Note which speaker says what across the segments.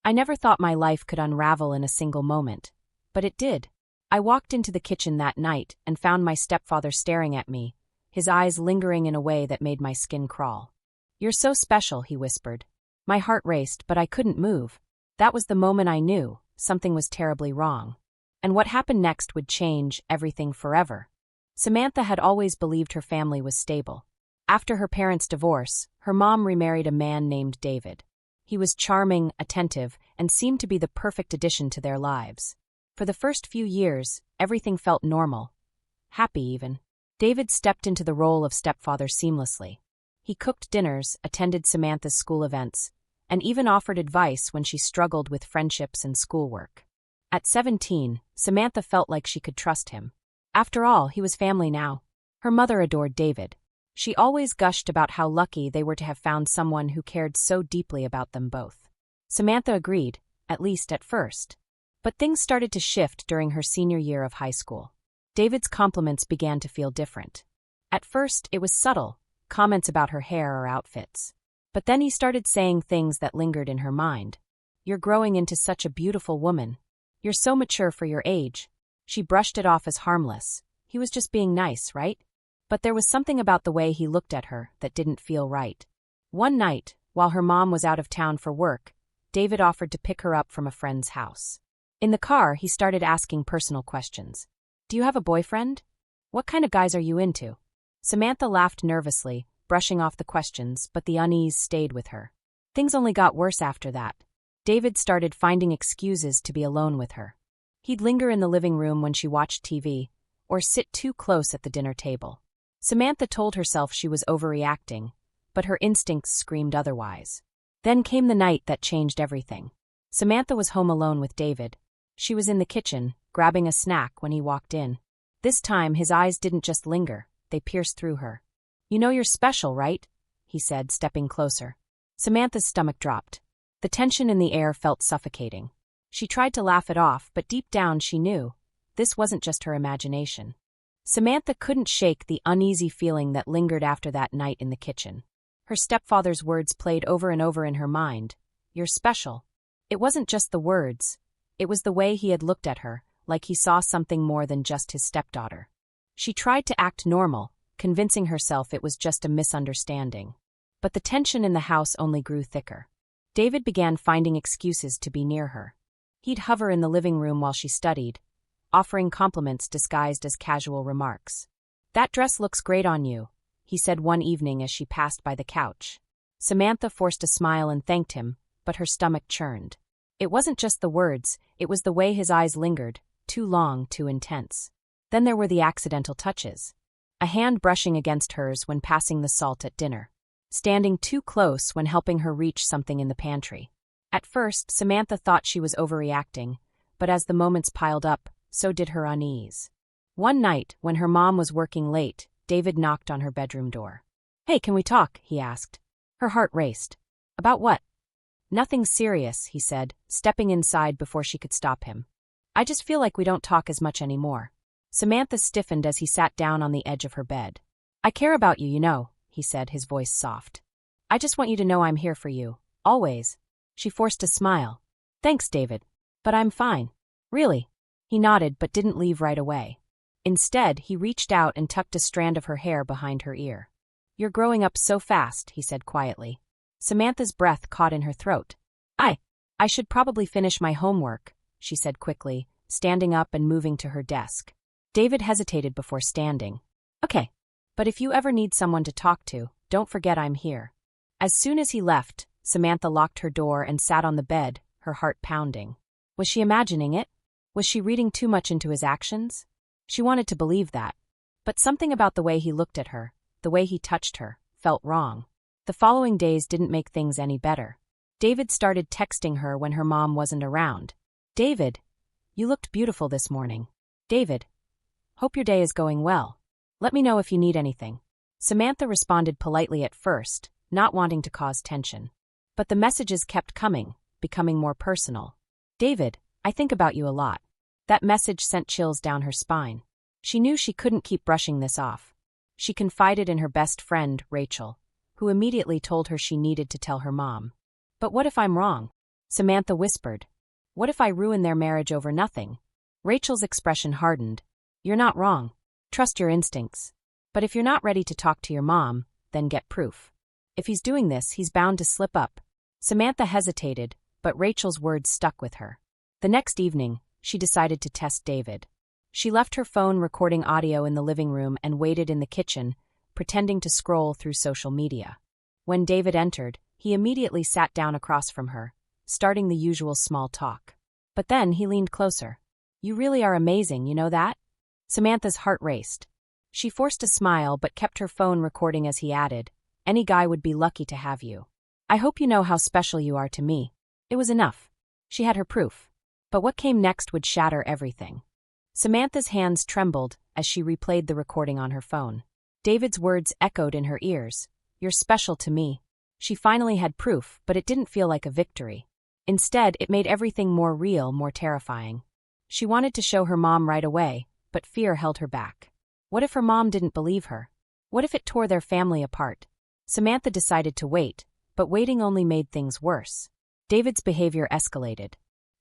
Speaker 1: I never thought my life could unravel in a single moment. But it did. I walked into the kitchen that night and found my stepfather staring at me, his eyes lingering in a way that made my skin crawl. "You're so special," he whispered. My heart raced, but I couldn't move. That was the moment I knew something was terribly wrong. And what happened next would change everything forever. Samantha had always believed her family was stable. After her parents' divorce, her mom remarried a man named David. He was charming, attentive, and seemed to be the perfect addition to their lives. For the first few years, everything felt normal. Happy, even. David stepped into the role of stepfather seamlessly. He cooked dinners, attended Samantha's school events, and even offered advice when she struggled with friendships and schoolwork. At 17, Samantha felt like she could trust him. After all, he was family now. Her mother adored David. She always gushed about how lucky they were to have found someone who cared so deeply about them both. Samantha agreed, at least at first. But things started to shift during her senior year of high school. David's compliments began to feel different. At first, it was subtle, comments about her hair or outfits. But then he started saying things that lingered in her mind. "You're growing into such a beautiful woman. You're so mature for your age." She brushed it off as harmless. He was just being nice, right? But there was something about the way he looked at her that didn't feel right. One night, while her mom was out of town for work, David offered to pick her up from a friend's house. In the car, he started asking personal questions. "Do you have a boyfriend? What kind of guys are you into?" Samantha laughed nervously, brushing off the questions, but the unease stayed with her. Things only got worse after that. David started finding excuses to be alone with her. He'd linger in the living room when she watched TV, or sit too close at the dinner table. Samantha told herself she was overreacting, but her instincts screamed otherwise. Then came the night that changed everything. Samantha was home alone with David. She was in the kitchen, grabbing a snack when he walked in. This time, his eyes didn't just linger, they pierced through her. "You know you're special, right?" he said, stepping closer. Samantha's stomach dropped. The tension in the air felt suffocating. She tried to laugh it off, but deep down she knew this wasn't just her imagination. Samantha couldn't shake the uneasy feeling that lingered after that night in the kitchen. Her stepfather's words played over and over in her mind. "You're special." It wasn't just the words. It was the way he had looked at her, like he saw something more than just his stepdaughter. She tried to act normal, convincing herself it was just a misunderstanding. But the tension in the house only grew thicker. David began finding excuses to be near her. He'd hover in the living room while she studied, offering compliments disguised as casual remarks. "That dress looks great on you," he said one evening as she passed by the couch. Samantha forced a smile and thanked him, but her stomach churned. It wasn't just the words, it was the way his eyes lingered, too long, too intense. Then there were the accidental touches. A hand brushing against hers when passing the salt at dinner. Standing too close when helping her reach something in the pantry. At first, Samantha thought she was overreacting, but as the moments piled up, so did her unease. One night, when her mom was working late, David knocked on her bedroom door. "Hey, can we talk?" he asked. Her heart raced. "About what?" "Nothing serious," he said, stepping inside before she could stop him. "I just feel like we don't talk as much anymore." Samantha stiffened as he sat down on the edge of her bed. "I care about you, you know," he said, his voice soft. "I just want you to know I'm here for you, always." She forced a smile. "Thanks, David. But I'm fine. Really." He nodded but didn't leave right away. Instead, he reached out and tucked a strand of her hair behind her ear. "You're growing up so fast," he said quietly. Samantha's breath caught in her throat. I should probably finish my homework," she said quickly, standing up and moving to her desk. David hesitated before standing. "Okay. But if you ever need someone to talk to, don't forget I'm here." As soon as he left, Samantha locked her door and sat on the bed, her heart pounding. Was she imagining it? Was she reading too much into his actions? She wanted to believe that. But something about the way he looked at her, the way he touched her, felt wrong. The following days didn't make things any better. David started texting her when her mom wasn't around. "David, you looked beautiful this morning. David, hope your day is going well. Let me know if you need anything." Samantha responded politely at first, not wanting to cause tension. But the messages kept coming, becoming more personal. "David, I think about you a lot." That message sent chills down her spine. She knew she couldn't keep brushing this off. She confided in her best friend, Rachel, who immediately told her she needed to tell her mom. "But what if I'm wrong?" Samantha whispered. What if I ruin their marriage over nothing? Rachel's expression hardened. You're not wrong. Trust your instincts. But if you're not ready to talk to your mom, then get proof. If he's doing this, he's bound to slip up. Samantha hesitated, but Rachel's words stuck with her. The next evening, she decided to test David. She left her phone recording audio in the living room and waited in the kitchen, pretending to scroll through social media. When David entered, he immediately sat down across from her, starting the usual small talk. But then he leaned closer. You really are amazing, you know that? Samantha's heart raced. She forced a smile but kept her phone recording as he added, any guy would be lucky to have you. I hope you know how special you are to me. It was enough. She had her proof. But what came next would shatter everything. Samantha's hands trembled as she replayed the recording on her phone. David's words echoed in her ears. You're special to me. She finally had proof, but it didn't feel like a victory. Instead, it made everything more real, more terrifying. She wanted to show her mom right away, but fear held her back. What if her mom didn't believe her? What if it tore their family apart? Samantha decided to wait, but waiting only made things worse. David's behavior escalated.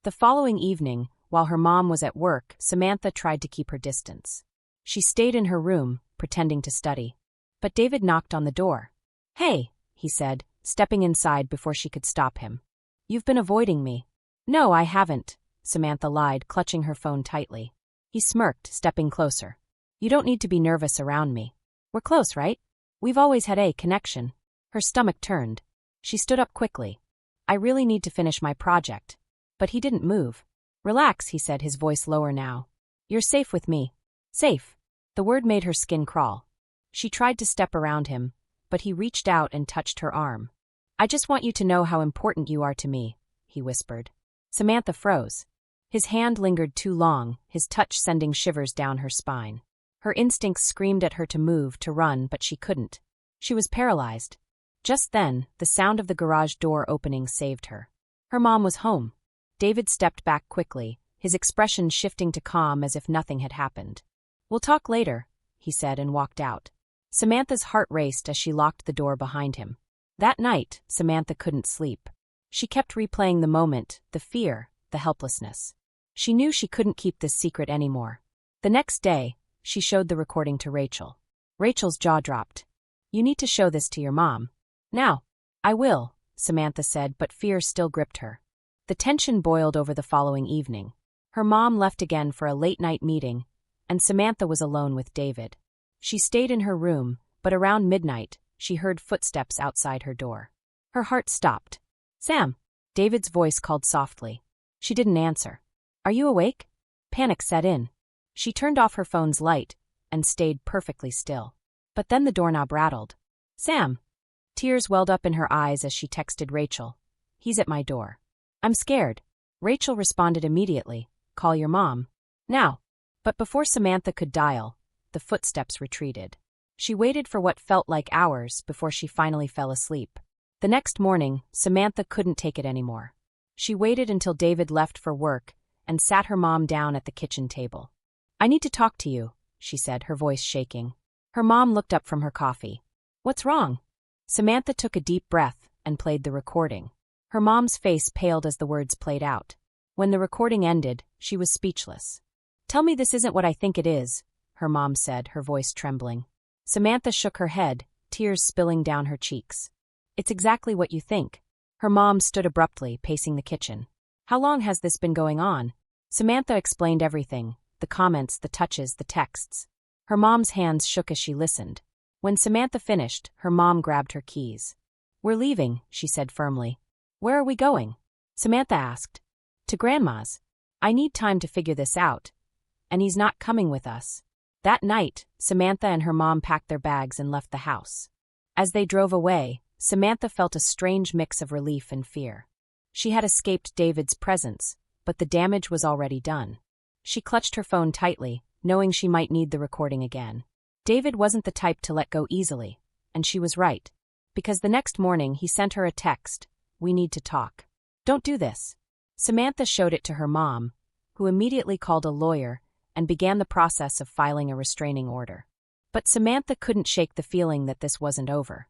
Speaker 1: The following evening, while her mom was at work, Samantha tried to keep her distance. She stayed in her room, pretending to study. But David knocked on the door. Hey, he said, stepping inside before she could stop him. You've been avoiding me. No, I haven't, Samantha lied, clutching her phone tightly. He smirked, stepping closer. You don't need to be nervous around me. We're close, right? We've always had a connection. Her stomach turned. She stood up quickly. I really need to finish my project. But he didn't move. Relax, he said, his voice lower now. You're safe with me. Safe. The word made her skin crawl. She tried to step around him, but he reached out and touched her arm. I just want you to know how important you are to me, he whispered. Samantha froze. His hand lingered too long, his touch sending shivers down her spine. Her instincts screamed at her to move, to run, but she couldn't. She was paralyzed. Just then, the sound of the garage door opening saved her. Her mom was home. David stepped back quickly, his expression shifting to calm as if nothing had happened. We'll talk later, he said and walked out. Samantha's heart raced as she locked the door behind him. That night, Samantha couldn't sleep. She kept replaying the moment, the fear, the helplessness. She knew she couldn't keep this secret anymore. The next day, she showed the recording to Rachel. Rachel's jaw dropped. You need to show this to your mom. Now. I will, Samantha said, but fear still gripped her. The tension boiled over the following evening. Her mom left again for a late-night meeting, and Samantha was alone with David. She stayed in her room, but around midnight, she heard footsteps outside her door. Her heart stopped. Sam! David's voice called softly. She didn't answer. Are you awake? Panic set in. She turned off her phone's light and stayed perfectly still. But then the doorknob rattled. Sam! Tears welled up in her eyes as she texted Rachel. He's at my door. I'm scared. Rachel responded immediately. Call your mom. Now. But before Samantha could dial, the footsteps retreated. She waited for what felt like hours before she finally fell asleep. The next morning, Samantha couldn't take it anymore. She waited until David left for work and sat her mom down at the kitchen table. I need to talk to you, she said, her voice shaking. Her mom looked up from her coffee. What's wrong? Samantha took a deep breath and played the recording. Her mom's face paled as the words played out. When the recording ended, she was speechless. Tell me this isn't what I think it is, her mom said, her voice trembling. Samantha shook her head, tears spilling down her cheeks. It's exactly what you think. Her mom stood abruptly, pacing the kitchen. How long has this been going on? Samantha explained everything, the comments, the touches, the texts. Her mom's hands shook as she listened. When Samantha finished, her mom grabbed her keys. We're leaving, she said firmly. Where are we going? Samantha asked. To Grandma's. I need time to figure this out. And he's not coming with us. That night, Samantha and her mom packed their bags and left the house. As they drove away, Samantha felt a strange mix of relief and fear. She had escaped David's presence, but the damage was already done. She clutched her phone tightly, knowing she might need the recording again. David wasn't the type to let go easily, and she was right. Because the next morning he sent her a text, "We need to talk. Don't do this." Samantha showed it to her mom, who immediately called a lawyer and began the process of filing a restraining order. But Samantha couldn't shake the feeling that this wasn't over.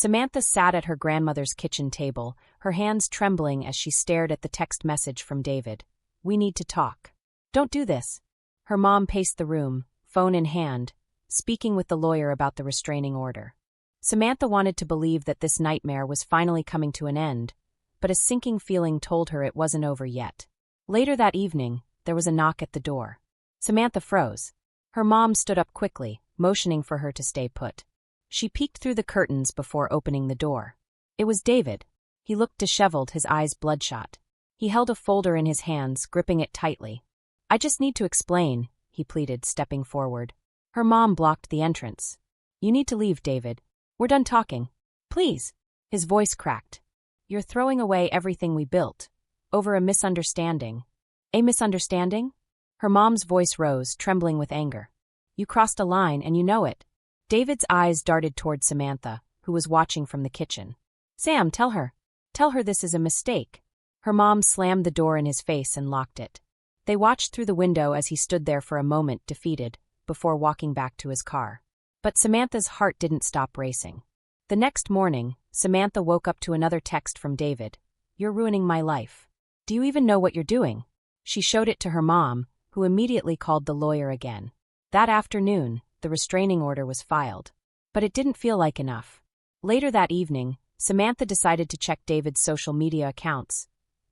Speaker 1: Samantha sat at her grandmother's kitchen table, her hands trembling as she stared at the text message from David. "We need to talk." "Don't do this." Her mom paced the room, phone in hand, speaking with the lawyer about the restraining order. Samantha wanted to believe that this nightmare was finally coming to an end, but a sinking feeling told her it wasn't over yet. Later that evening, there was a knock at the door. Samantha froze. Her mom stood up quickly, motioning for her to stay put. She peeked through the curtains before opening the door. It was David. He looked disheveled, his eyes bloodshot. He held a folder in his hands, gripping it tightly. "I just need to explain," he pleaded, stepping forward. Her mom blocked the entrance. "You need to leave, David. We're done talking. Please." His voice cracked. "You're throwing away everything we built. Over a misunderstanding." "A misunderstanding?" Her mom's voice rose, trembling with anger. "You crossed a line, and you know it." David's eyes darted toward Samantha, who was watching from the kitchen. "Sam, tell her. Tell her this is a mistake." Her mom slammed the door in his face and locked it. They watched through the window as he stood there for a moment, defeated, before walking back to his car. But Samantha's heart didn't stop racing. The next morning, Samantha woke up to another text from David. "You're ruining my life. Do you even know what you're doing?" She showed it to her mom, who immediately called the lawyer again. That afternoon, the restraining order was filed. But it didn't feel like enough. Later that evening, Samantha decided to check David's social media accounts,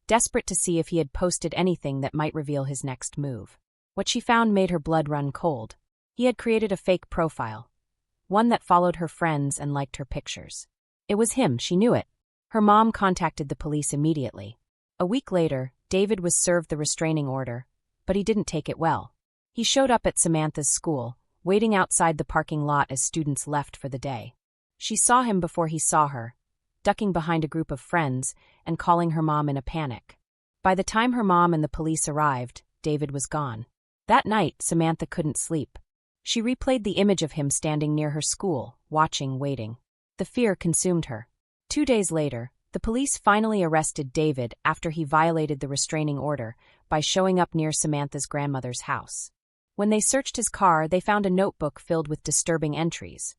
Speaker 1: desperate to see if he had posted anything that might reveal his next move. What she found made her blood run cold. He had created a fake profile, one that followed her friends and liked her pictures. It was him, she knew it. Her mom contacted the police immediately. A week later, David was served the restraining order, but he didn't take it well. He showed up at Samantha's school, waiting outside the parking lot as students left for the day. She saw him before he saw her, ducking behind a group of friends and calling her mom in a panic. By the time her mom and the police arrived, David was gone. That night, Samantha couldn't sleep. She replayed the image of him standing near her school, watching, waiting. The fear consumed her. 2 days later, the police finally arrested David after he violated the restraining order by showing up near Samantha's grandmother's house. When they searched his car, they found a notebook filled with disturbing entries.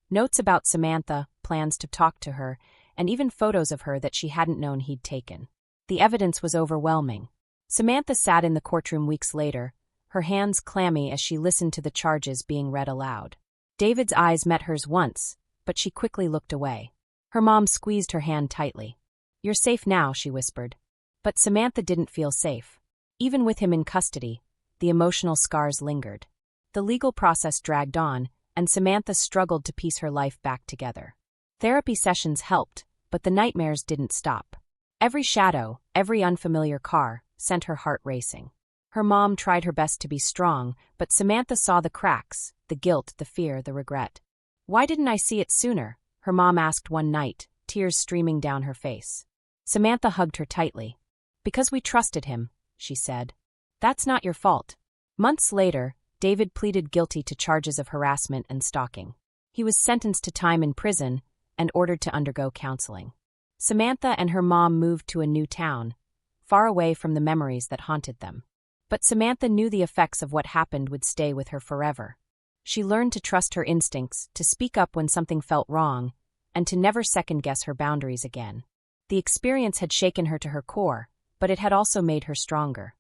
Speaker 1: Notes about Samantha, plans to talk to her, and even photos of her that she hadn't known he'd taken. The evidence was overwhelming. Samantha sat in the courtroom weeks later, her hands clammy as she listened to the charges being read aloud. David's eyes met hers once, but she quickly looked away. Her mom squeezed her hand tightly. "You're safe now," she whispered. But Samantha didn't feel safe. Even with him in custody, the emotional scars lingered. The legal process dragged on, and Samantha struggled to piece her life back together. Therapy sessions helped, but the nightmares didn't stop. Every shadow, every unfamiliar car, sent her heart racing. Her mom tried her best to be strong, but Samantha saw the cracks, the guilt, the fear, the regret. "Why didn't I see it sooner?" her mom asked one night, tears streaming down her face. Samantha hugged her tightly. "Because we trusted him," she said. "That's not your fault." Months later, David pleaded guilty to charges of harassment and stalking. He was sentenced to time in prison and ordered to undergo counseling. Samantha and her mom moved to a new town, far away from the memories that haunted them. But Samantha knew the effects of what happened would stay with her forever. She learned to trust her instincts, to speak up when something felt wrong, and to never second-guess her boundaries again. The experience had shaken her to her core, but it had also made her stronger.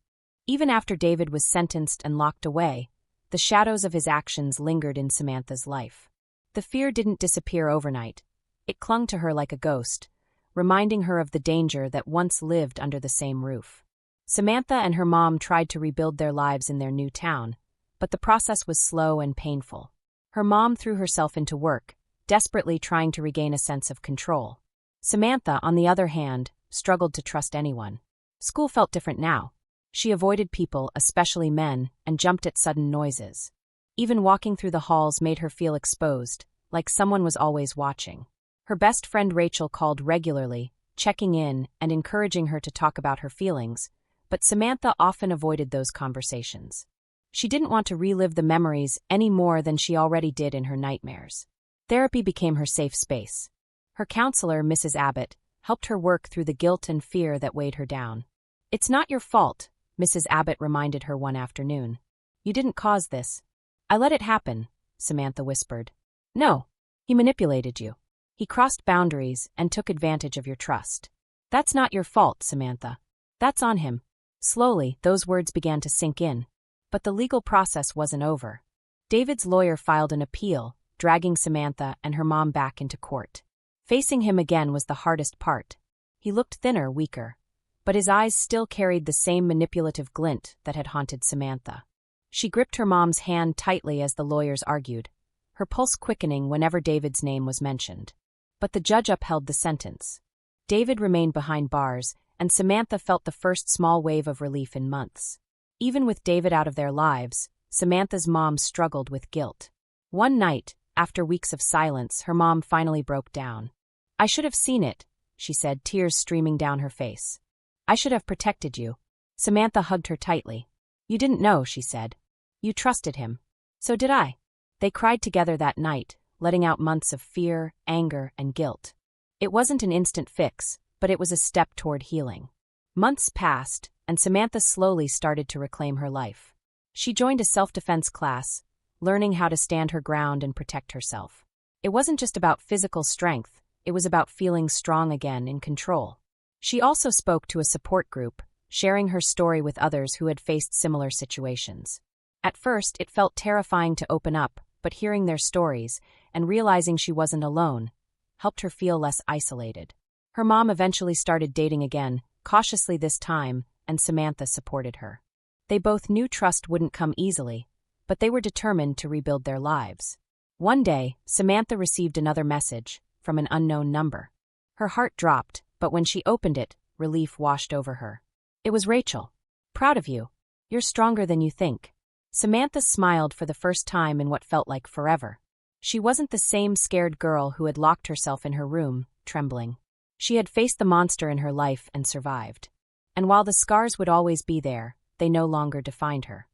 Speaker 1: Even after David was sentenced and locked away, the shadows of his actions lingered in Samantha's life. The fear didn't disappear overnight. It clung to her like a ghost, reminding her of the danger that once lived under the same roof. Samantha and her mom tried to rebuild their lives in their new town, but the process was slow and painful. Her mom threw herself into work, desperately trying to regain a sense of control. Samantha, on the other hand, struggled to trust anyone. School felt different now. She avoided people, especially men, and jumped at sudden noises. Even walking through the halls made her feel exposed, like someone was always watching. Her best friend Rachel called regularly, checking in and encouraging her to talk about her feelings, but Samantha often avoided those conversations. She didn't want to relive the memories any more than she already did in her nightmares. Therapy became her safe space. Her counselor, Mrs. Abbott, helped her work through the guilt and fear that weighed her down. "It's not your fault," Mrs. Abbott reminded her one afternoon. "You didn't cause this." "I let it happen," Samantha whispered. "No. He manipulated you. He crossed boundaries and took advantage of your trust. That's not your fault, Samantha. That's on him. Slowly, those words began to sink in. But the legal process wasn't over. David's lawyer filed an appeal, dragging Samantha and her mom back into court. Facing him again was the hardest part. He looked thinner, weaker, but his eyes still carried the same manipulative glint that had haunted Samantha. She gripped her mom's hand tightly as the lawyers argued, her pulse quickening whenever David's name was mentioned. But the judge upheld the sentence. David remained behind bars, and Samantha felt the first small wave of relief in months. Even with David out of their lives, Samantha's mom struggled with guilt. One night, after weeks of silence, her mom finally broke down. "I should have seen it," she said, tears streaming down her face. "I should have protected you." Samantha hugged her tightly. "You didn't know," she said. "You trusted him." "So did I." They cried together that night, letting out months of fear, anger, and guilt. It wasn't an instant fix, but it was a step toward healing. Months passed, and Samantha slowly started to reclaim her life. She joined a self-defense class, learning how to stand her ground and protect herself. It wasn't just about physical strength, it was about feeling strong again, in control. She also spoke to a support group, sharing her story with others who had faced similar situations. At first, it felt terrifying to open up, but hearing their stories, and realizing she wasn't alone, helped her feel less isolated. Her mom eventually started dating again, cautiously this time, and Samantha supported her. They both knew trust wouldn't come easily, but they were determined to rebuild their lives. One day, Samantha received another message, from an unknown number. Her heart dropped, but when she opened it, relief washed over her. It was Rachel. "Proud of you. You're stronger than you think." Samantha smiled for the first time in what felt like forever. She wasn't the same scared girl who had locked herself in her room, trembling. She had faced the monster in her life and survived. And while the scars would always be there, they no longer defined her.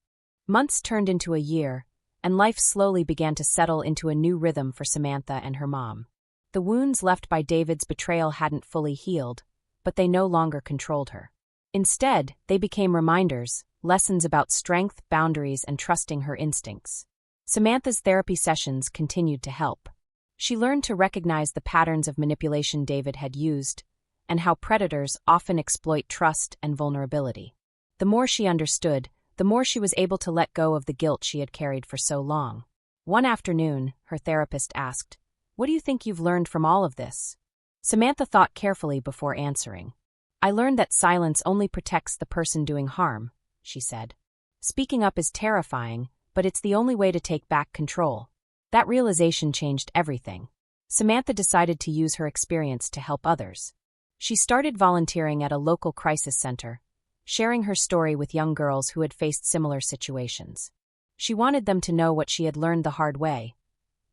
Speaker 1: Months turned into a year, and life slowly began to settle into a new rhythm for Samantha and her mom. The wounds left by David's betrayal hadn't fully healed, but they no longer controlled her. Instead, they became reminders, lessons about strength, boundaries, and trusting her instincts. Samantha's therapy sessions continued to help. She learned to recognize the patterns of manipulation David had used, and how predators often exploit trust and vulnerability. The more she understood, the more she was able to let go of the guilt she had carried for so long. One afternoon, her therapist asked, "What do you think you've learned from all of this?" Samantha thought carefully before answering. "I learned that silence only protects the person doing harm," she said. "Speaking up is terrifying, but it's the only way to take back control." That realization changed everything. Samantha decided to use her experience to help others. She started volunteering at a local crisis center, sharing her story with young girls who had faced similar situations. She wanted them to know what she had learned the hard way,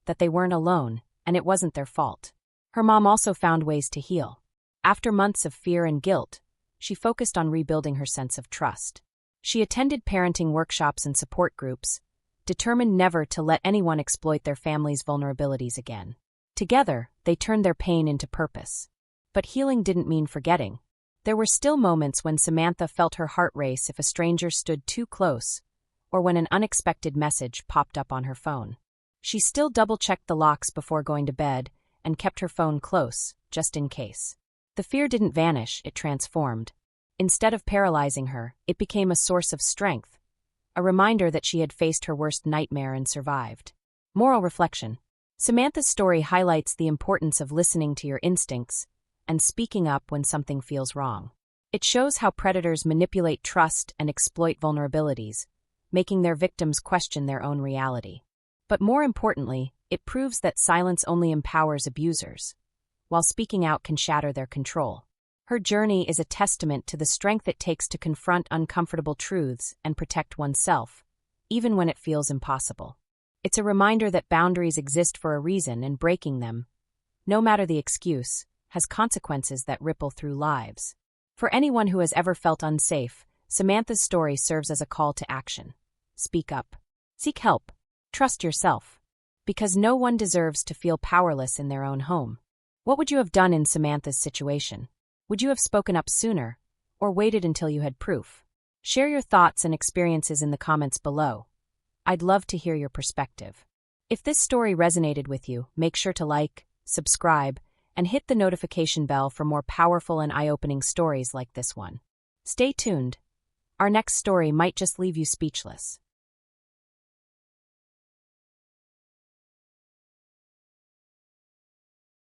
Speaker 1: that they weren't alone, and it wasn't their fault. Her mom also found ways to heal. After months of fear and guilt, she focused on rebuilding her sense of trust. She attended parenting workshops and support groups, determined never to let anyone exploit their family's vulnerabilities again. Together, they turned their pain into purpose. But healing didn't mean forgetting. There were still moments when Samantha felt her heart race if a stranger stood too close, or when an unexpected message popped up on her phone. She still double-checked the locks before going to bed and kept her phone close, just in case. The fear didn't vanish, it transformed. Instead of paralyzing her, it became a source of strength, a reminder that she had faced her worst nightmare and survived. Moral reflection. Samantha's story highlights the importance of listening to your instincts and speaking up when something feels wrong. It shows how predators manipulate trust and exploit vulnerabilities, making their victims question their own reality. But more importantly, it proves that silence only empowers abusers, while speaking out can shatter their control. Her journey is a testament to the strength it takes to confront uncomfortable truths and protect oneself, even when it feels impossible. It's a reminder that boundaries exist for a reason, and breaking them, no matter the excuse, has consequences that ripple through lives. For anyone who has ever felt unsafe, Samantha's story serves as a call to action. Speak up. Seek help. Trust yourself. Because no one deserves to feel powerless in their own home. What would you have done in Samantha's situation? Would you have spoken up sooner, or waited until you had proof? Share your thoughts and experiences in the comments below. I'd love to hear your perspective. If this story resonated with you, make sure to like, subscribe, and hit the notification bell for more powerful and eye-opening stories like this one. Stay tuned. Our next story might just leave you speechless.